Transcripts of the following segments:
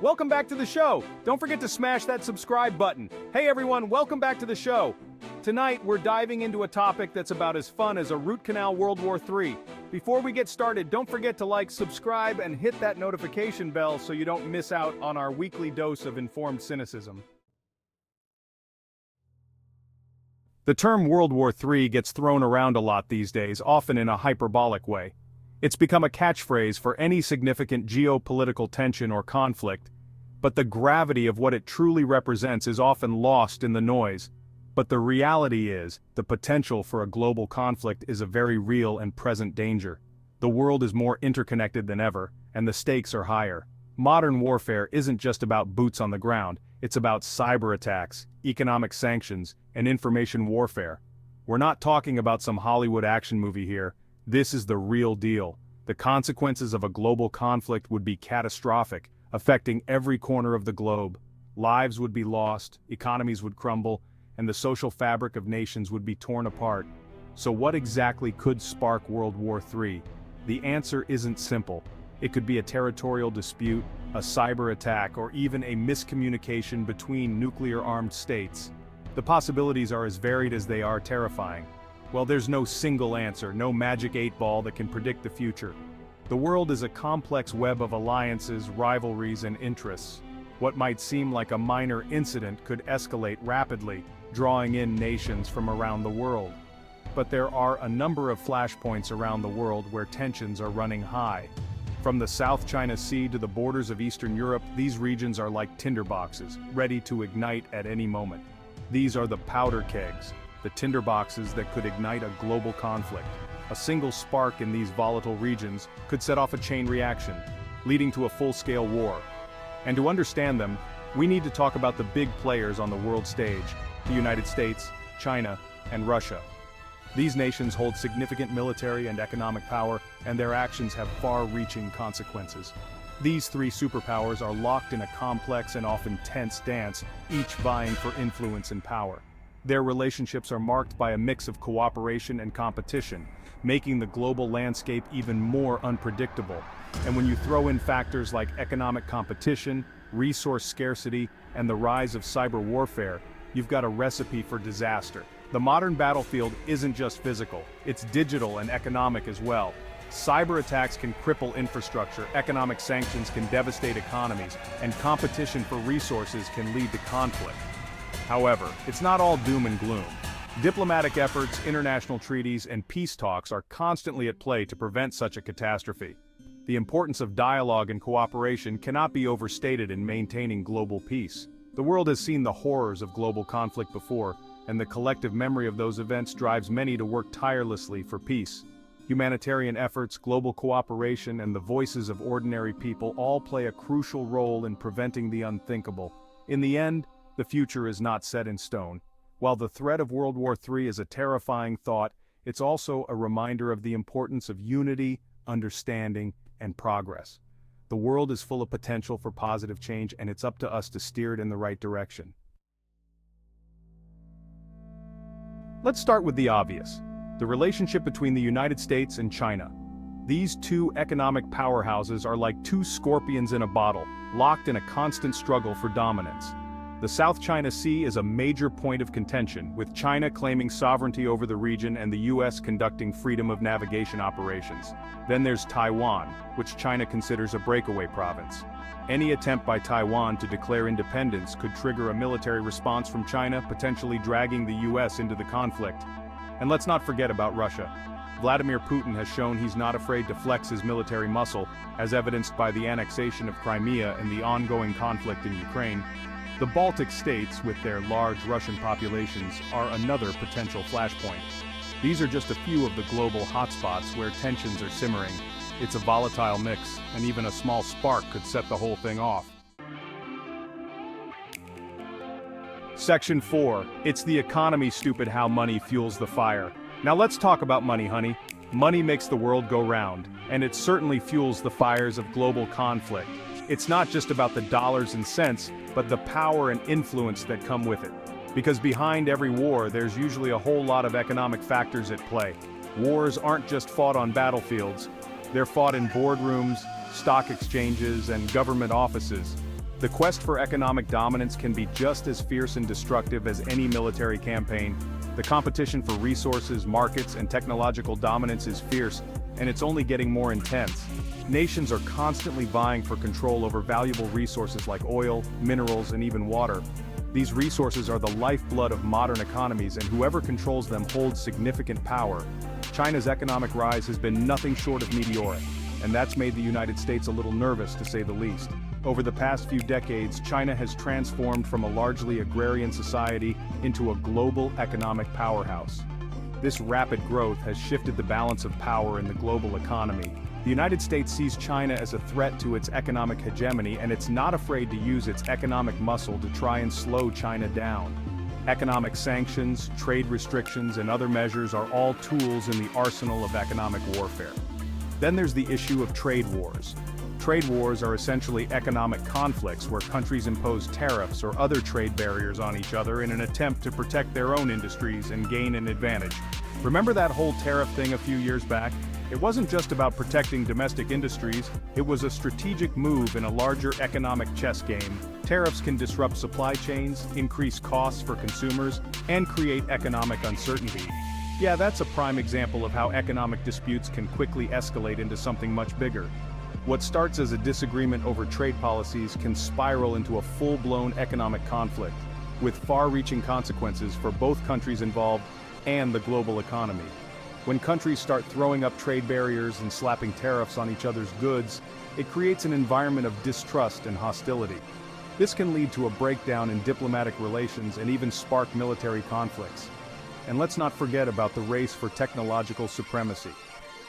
Welcome back to the show. Don't forget to smash that subscribe button. Hey everyone, welcome back to the show. Tonight, we're diving into a topic that's about as fun as a root canal World War III. Before we get started, don't forget to like, subscribe, and hit that notification bell so you don't miss out on our weekly dose of informed cynicism. The term World War III gets thrown around a lot these days, often in a hyperbolic way. It's become a catchphrase for any significant geopolitical tension or conflict, but the gravity of what it truly represents is often lost in the noise. But the reality is, the potential for a global conflict is a very real and present danger. The world is more interconnected than ever, and the stakes are higher. Modern warfare isn't just about boots on the ground, it's about cyber attacks, economic sanctions, and information warfare. We're not talking about some Hollywood action movie here. This is the real deal. The consequences of a global conflict would be catastrophic, affecting every corner of the globe. Lives would be lost, economies would crumble, and the social fabric of nations would be torn apart. So what exactly could spark World War III? The answer isn't simple. It could be a territorial dispute, a cyber attack, or even a miscommunication between nuclear-armed states. The possibilities are as varied as they are terrifying. Well, there's no single answer, no magic 8-ball that can predict the future. The world is a complex web of alliances, rivalries, and interests. What might seem like a minor incident could escalate rapidly, drawing in nations from around the world. But there are a number of flashpoints around the world where tensions are running high. From the South China Sea to the borders of Eastern Europe, these regions are like tinderboxes, ready to ignite at any moment. These are the powder kegs, the tinderboxes that could ignite a global conflict. A single spark in these volatile regions could set off a chain reaction, leading to a full-scale war. And to understand them, we need to talk about the big players on the world stage: the United States, China, and Russia. These nations hold significant military and economic power, and their actions have far-reaching consequences. These three superpowers are locked in a complex and often tense dance, each vying for influence and power. Their relationships are marked by a mix of cooperation and competition, making the global landscape even more unpredictable. And when you throw in factors like economic competition, resource scarcity, and the rise of cyber warfare, you've got a recipe for disaster. The modern battlefield isn't just physical, it's digital and economic as well. Cyber attacks can cripple infrastructure, economic sanctions can devastate economies, and competition for resources can lead to conflict. However, it's not all doom and gloom. Diplomatic efforts, international treaties, and peace talks are constantly at play to prevent such a catastrophe. The importance of dialogue and cooperation cannot be overstated in maintaining global peace. The world has seen the horrors of global conflict before, and the collective memory of those events drives many to work tirelessly for peace. Humanitarian efforts, global cooperation, and the voices of ordinary people all play a crucial role in preventing the unthinkable. In the end, the future is not set in stone. While the threat of World War III is a terrifying thought, it's also a reminder of the importance of unity, understanding, and progress. The world is full of potential for positive change, and it's up to us to steer it in the right direction. Let's start with the obvious: the relationship between the United States and China. These two economic powerhouses are like two scorpions in a bottle, locked in a constant struggle for dominance. The South China Sea is a major point of contention, with China claiming sovereignty over the region and the US conducting freedom of navigation operations. Then there's Taiwan, which China considers a breakaway province. Any attempt by Taiwan to declare independence could trigger a military response from China, potentially dragging the US into the conflict. And let's not forget about Russia. Vladimir Putin has shown he's not afraid to flex his military muscle, as evidenced by the annexation of Crimea and the ongoing conflict in Ukraine. The Baltic states, with their large Russian populations, are another potential flashpoint. These are just a few of the global hotspots where tensions are simmering. It's a volatile mix, and even a small spark could set the whole thing off. Section 4. It's the economy, stupid, how money fuels the fire. Now let's talk about money, honey. Money makes the world go round, and it certainly fuels the fires of global conflict. It's not just about the dollars and cents, but the power and influence that come with it. Because behind every war, there's usually a whole lot of economic factors at play. Wars aren't just fought on battlefields. They're fought in boardrooms, stock exchanges, and government offices. The quest for economic dominance can be just as fierce and destructive as any military campaign. The competition for resources, markets, and technological dominance is fierce, and it's only getting more intense. Nations are constantly vying for control over valuable resources like oil, minerals, and even water. These resources are the lifeblood of modern economies, and whoever controls them holds significant power. China's economic rise has been nothing short of meteoric, and that's made the United States a little nervous, to say the least. Over the past few decades, China has transformed from a largely agrarian society into a global economic powerhouse. This rapid growth has shifted the balance of power in the global economy. The United States sees China as a threat to its economic hegemony, and it's not afraid to use its economic muscle to try and slow China down. Economic sanctions, trade restrictions, and other measures are all tools in the arsenal of economic warfare. Then there's the issue of trade wars. Trade wars are essentially economic conflicts where countries impose tariffs or other trade barriers on each other in an attempt to protect their own industries and gain an advantage. Remember that whole tariff thing a few years back? It wasn't just about protecting domestic industries, it was a strategic move in a larger economic chess game. Tariffs can disrupt supply chains, increase costs for consumers, and create economic uncertainty. Yeah, that's a prime example of how economic disputes can quickly escalate into something much bigger. What starts as a disagreement over trade policies can spiral into a full-blown economic conflict, with far-reaching consequences for both countries involved and the global economy. When countries start throwing up trade barriers and slapping tariffs on each other's goods, it creates an environment of distrust and hostility. This can lead to a breakdown in diplomatic relations and even spark military conflicts. And let's not forget about the race for technological supremacy.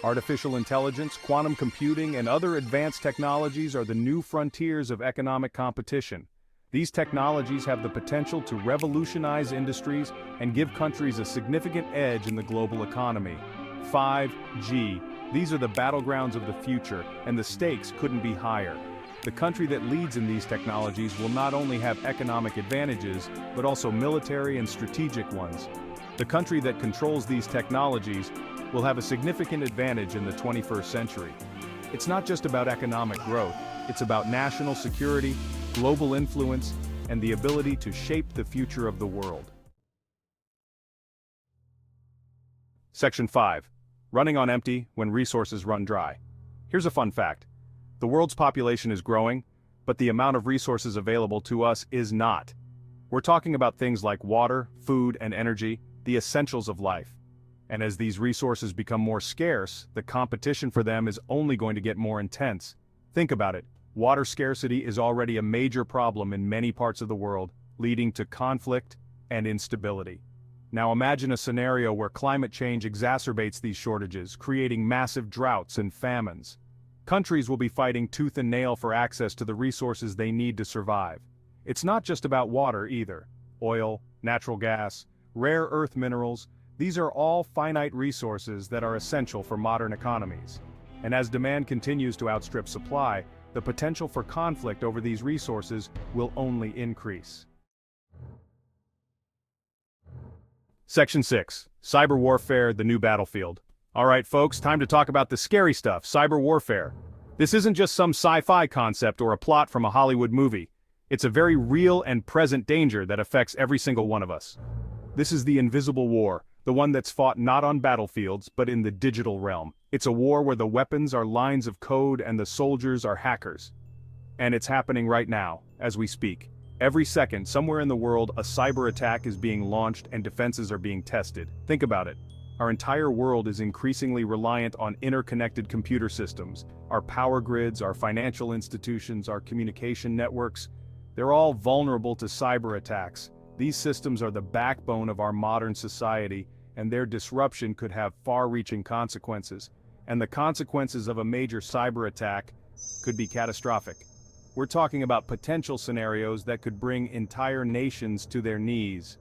Artificial intelligence, quantum computing, and other advanced technologies are the new frontiers of economic competition. These technologies have the potential to revolutionize industries and give countries a significant edge in the global economy. 5G. These are the battlegrounds of the future, and the stakes couldn't be higher. The country that leads in these technologies will not only have economic advantages, but also military and strategic ones. The country that controls these technologies will have a significant advantage in the 21st century. It's not just about economic growth, it's about national security, global influence, and the ability to shape the future of the world. Section 5. Running on empty when resources run dry. Here's a fun fact. The world's population is growing, but the amount of resources available to us is not. We're talking about things like water, food, and energy, the essentials of life. And as these resources become more scarce, the competition for them is only going to get more intense. Think about it. Water scarcity is already a major problem in many parts of the world, leading to conflict and instability. Now imagine a scenario where climate change exacerbates these shortages, creating massive droughts and famines. Countries will be fighting tooth and nail for access to the resources they need to survive. It's not just about water either. Oil, natural gas, rare earth minerals, these are all finite resources that are essential for modern economies. And as demand continues to outstrip supply, the potential for conflict over these resources will only increase. Section 6. Cyber warfare, the new battlefield. Alright folks, time to talk about the scary stuff, cyber warfare. This isn't just some sci-fi concept or a plot from a Hollywood movie. It's a very real and present danger that affects every single one of us. This is the invisible war, the one that's fought not on battlefields but in the digital realm. It's a war where the weapons are lines of code and the soldiers are hackers. And it's happening right now, as we speak. Every second, somewhere in the world, a cyber attack is being launched and defenses are being tested. Think about it. Our entire world is increasingly reliant on interconnected computer systems. Our power grids, our financial institutions, our communication networks, they're all vulnerable to cyber attacks. These systems are the backbone of our modern society, and their disruption could have far-reaching consequences. And the consequences of a major cyber attack could be catastrophic. We're talking about potential scenarios that could bring entire nations to their knees.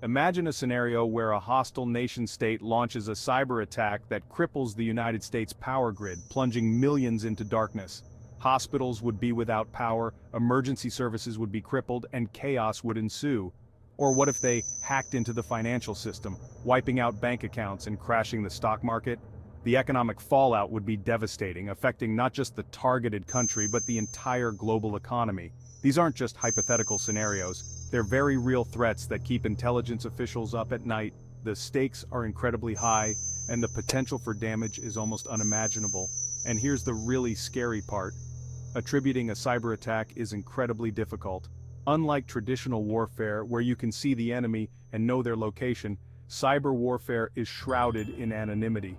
Imagine a scenario where a hostile nation-state launches a cyber attack that cripples the United States power grid, plunging millions into darkness. Hospitals would be without power, emergency services would be crippled, and chaos would ensue. Or what if they hacked into the financial system, wiping out bank accounts and crashing the stock market? The economic fallout would be devastating, affecting not just the targeted country but the entire global economy. These aren't just hypothetical scenarios, they're very real threats that keep intelligence officials up at night. The stakes are incredibly high, and the potential for damage is almost unimaginable. And here's the really scary part. Attributing a cyber attack is incredibly difficult. Unlike traditional warfare, where you can see the enemy and know their location, cyber warfare is shrouded in anonymity.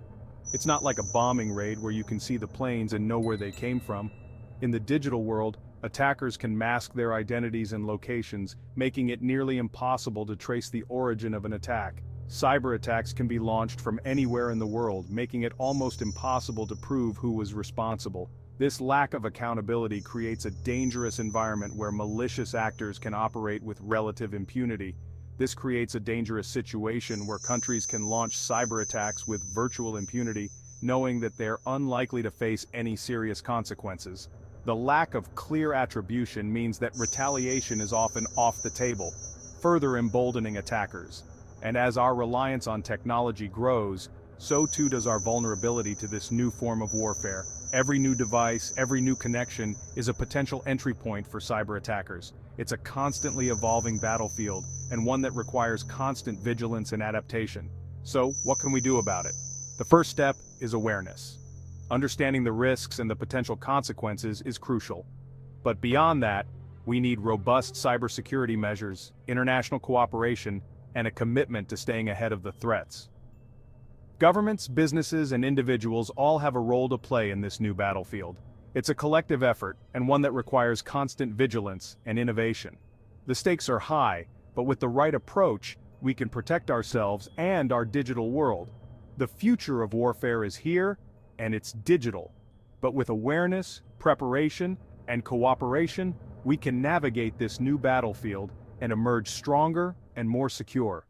It's not like a bombing raid where you can see the planes and know where they came from. In the digital world, attackers can mask their identities and locations, making it nearly impossible to trace the origin of an attack. Cyber attacks can be launched from anywhere in the world, making it almost impossible to prove who was responsible. This lack of accountability creates a dangerous environment where malicious actors can operate with relative impunity. This creates a dangerous situation where countries can launch cyber attacks with virtual impunity, knowing that they're unlikely to face any serious consequences. The lack of clear attribution means that retaliation is often off the table, further emboldening attackers. And as our reliance on technology grows, so too does our vulnerability to this new form of warfare. Every new device, every new connection is a potential entry point for cyber attackers. It's a constantly evolving battlefield, and one that requires constant vigilance and adaptation. So, what can we do about it? The first step is awareness. Understanding the risks and the potential consequences is crucial. But beyond that, we need robust cybersecurity measures, international cooperation, and a commitment to staying ahead of the threats. Governments, businesses, and individuals all have a role to play in this new battlefield. It's a collective effort, and one that requires constant vigilance and innovation. The stakes are high, but with the right approach, we can protect ourselves and our digital world. The future of warfare is here, and it's digital. But with awareness, preparation, and cooperation, we can navigate this new battlefield and emerge stronger and more secure.